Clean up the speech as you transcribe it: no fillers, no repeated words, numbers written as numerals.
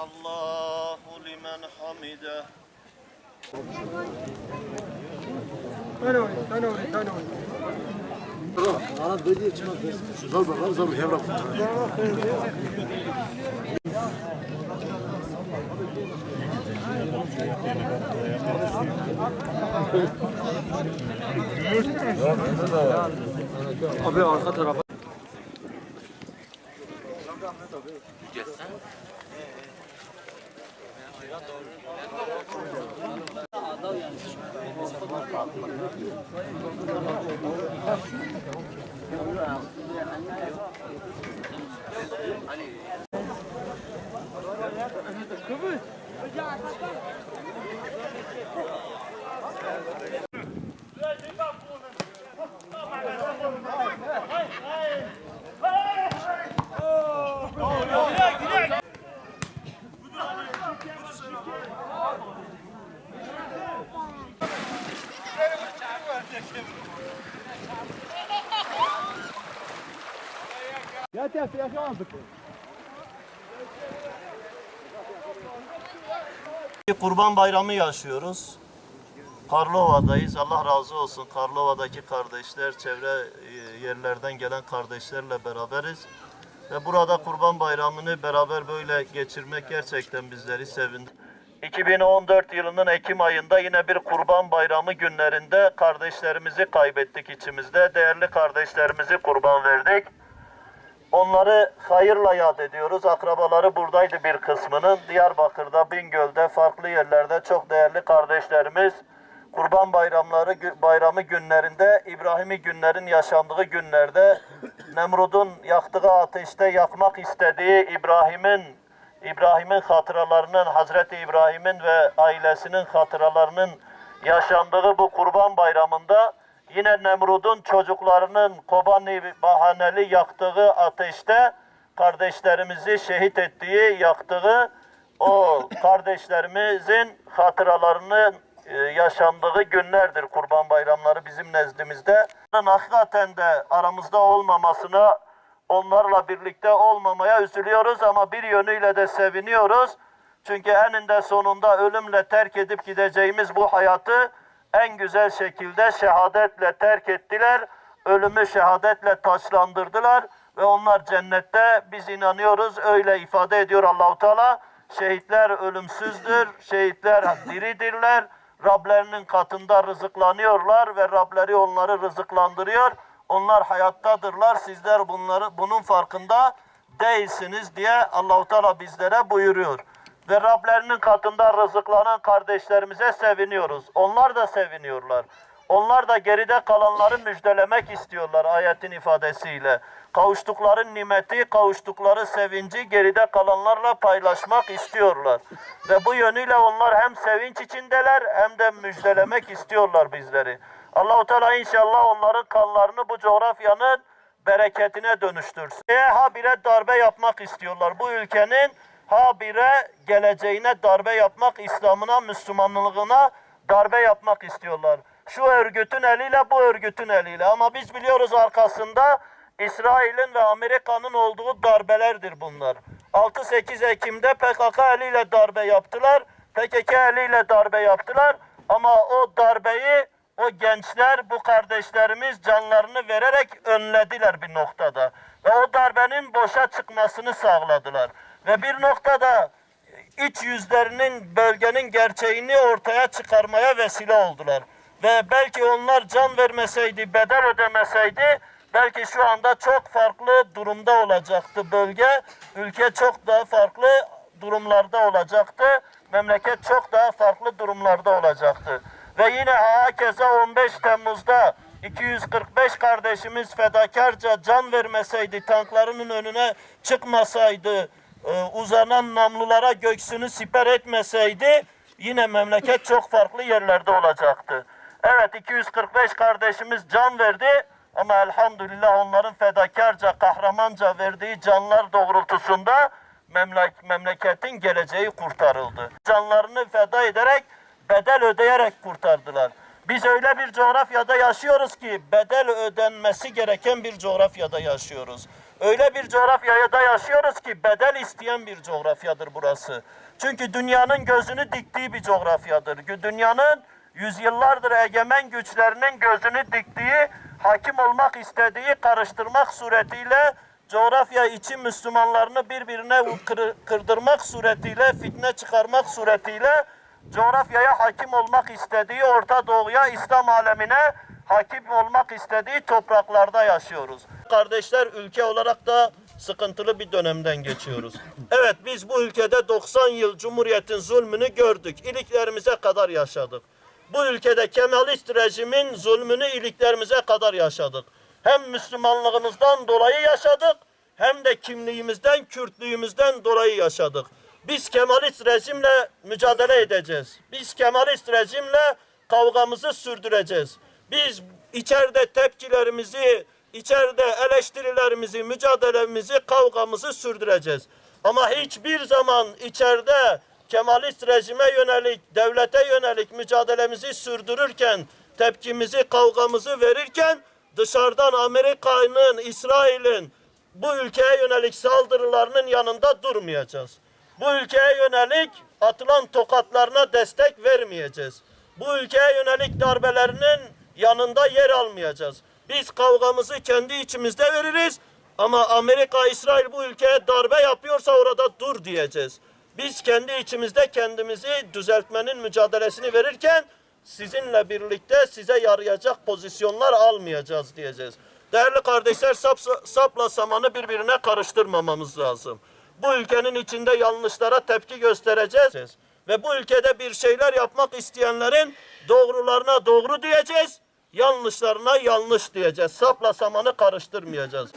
Semihallahu limen hamide. Abi arka tarafa. Kurban Bayramı yaşıyoruz. Karlova'dayız. Allah razı olsun. Karlova'daki kardeşler, çevre yerlerden gelen kardeşlerle beraberiz. Ve burada Kurban Bayramı'nı beraber böyle geçirmek gerçekten bizleri sevindi. 2014 yılının Ekim ayında yine bir Kurban Bayramı günlerinde kardeşlerimizi kaybettik içimizde. Değerli kardeşlerimizi kurban verdik. Onları hayırla yad ediyoruz. Akrabaları buradaydı bir kısmının. Diyarbakır'da, Bingöl'de, farklı yerlerde çok değerli kardeşlerimiz Kurban Bayramı günlerinde, İbrahimi günlerin yaşandığı günlerde Nemrud'un yaktığı ateşte yakmak istediği İbrahim'in hatıralarının, Hazreti İbrahim'in ve ailesinin hatıralarının yaşandığı bu Kurban Bayramı'nda yine Nemrud'un çocuklarının Kobani bahaneli yaktığı ateşte kardeşlerimizi şehit ettiği, yaktığı o kardeşlerimizin hatıralarının yaşandığı günlerdir Kurban Bayramları bizim nezdimizde. Hakikaten de aramızda olmamasına, onlarla birlikte olmamaya üzülüyoruz ama bir yönüyle de seviniyoruz. Çünkü eninde sonunda ölümle terk edip gideceğimiz bu hayatı en güzel şekilde şehadetle terk ettiler. Ölümü şehadetle taçlandırdılar ve onlar cennette, biz inanıyoruz, öyle ifade ediyor Allah-u Teala. Şehitler ölümsüzdür, şehitler diridirler. Rablerinin katında rızıklanıyorlar ve Rableri onları rızıklandırıyor. Onlar hayattadırlar. Sizler bunun farkında değilsiniz diye Allah-u Teala bizlere buyuruyor. Ve Rablerinin katında rızıklanan kardeşlerimize seviniyoruz. Onlar da seviniyorlar. Onlar da geride kalanları müjdelemek istiyorlar ayetin ifadesiyle. Kavuştukları nimeti, kavuştukları sevinci geride kalanlarla paylaşmak istiyorlar. Ve bu yönüyle onlar hem sevinç içindeler hem de müjdelemek istiyorlar bizleri. Allah-u Teala inşallah onların kanlarını bu coğrafyanın bereketine dönüştürsün. Habire darbe yapmak istiyorlar. Bu ülkenin habire geleceğine darbe yapmak, İslam'ına, Müslümanlığına darbe yapmak istiyorlar. Şu örgütün eliyle, bu örgütün eliyle. Ama biz biliyoruz arkasında İsrail'in ve Amerika'nın olduğu darbelerdir bunlar. 6-8 Ekim'de PKK eliyle darbe yaptılar. PKK eliyle darbe yaptılar. Ama o darbeyi o gençler, bu kardeşlerimiz canlarını vererek önlediler bir noktada. Ve o darbenin boşa çıkmasını sağladılar. Ve bir noktada iç yüzlerinin, bölgenin gerçeğini ortaya çıkarmaya vesile oldular. Ve belki onlar can vermeseydi, bedel ödemeseydi, belki şu anda çok farklı durumda olacaktı bölge. Ülke çok daha farklı durumlarda olacaktı. Memleket çok daha farklı durumlarda olacaktı. Ve yine hakeza 15 Temmuz'da 245 kardeşimiz fedakarca can vermeseydi, tanklarının önüne çıkmasaydı, uzanan namlulara göğsünü siper etmeseydi, yine memleket çok farklı yerlerde olacaktı. Evet, 245 kardeşimiz can verdi ama elhamdülillah onların fedakarca, kahramanca verdiği canlar doğrultusunda memleketin geleceği kurtarıldı. Canlarını feda ederek, bedel ödeyerek kurtardılar. Biz öyle bir coğrafyada yaşıyoruz ki bedel ödenmesi gereken bir coğrafyada yaşıyoruz. Öyle bir coğrafyada yaşıyoruz ki bedel isteyen bir coğrafyadır burası. Çünkü dünyanın gözünü diktiği bir coğrafyadır. Dünyanın yüzyıllardır egemen güçlerinin gözünü diktiği, hakim olmak istediği, karıştırmak suretiyle coğrafya içi Müslümanlarını birbirine kırdırmak suretiyle, fitne çıkarmak suretiyle coğrafyaya hakim olmak istediği, Orta Doğu'ya, İslam alemine hakim olmak istediği topraklarda yaşıyoruz. Kardeşler, ülke olarak da sıkıntılı bir dönemden geçiyoruz. Evet, biz bu ülkede 90 yıl Cumhuriyet'in zulmünü gördük. İliklerimize kadar yaşadık. Bu ülkede Kemalist rejimin zulmünü iliklerimize kadar yaşadık. Hem Müslümanlığımızdan dolayı yaşadık, hem de kimliğimizden, Kürtlüğümüzden dolayı yaşadık. Biz Kemalist rejimle mücadele edeceğiz. Biz Kemalist rejimle kavgamızı sürdüreceğiz. Biz içeride tepkilerimizi, içeride eleştirilerimizi, mücadelemizi, kavgamızı sürdüreceğiz. Ama hiçbir zaman içeride Kemalist rejime yönelik, devlete yönelik mücadelemizi sürdürürken, tepkimizi, kavgamızı verirken dışarıdan Amerika'nın, İsrail'in bu ülkeye yönelik saldırılarının yanında durmayacağız. Bu ülkeye yönelik atılan tokatlarına destek vermeyeceğiz. Bu ülkeye yönelik darbelerinin yanında yer almayacağız. Biz kavgamızı kendi içimizde veririz ama Amerika, İsrail bu ülkeye darbe yapıyorsa orada dur diyeceğiz. Biz kendi içimizde kendimizi düzeltmenin mücadelesini verirken sizinle birlikte size yarayacak pozisyonlar almayacağız diyeceğiz. Değerli kardeşler, sapla samanı birbirine karıştırmamamız lazım. Bu ülkenin içinde yanlışlara tepki göstereceğiz. Ve bu ülkede bir şeyler yapmak isteyenlerin doğrularına doğru diyeceğiz, yanlışlarına yanlış diyeceğiz. Sapla samanı karıştırmayacağız.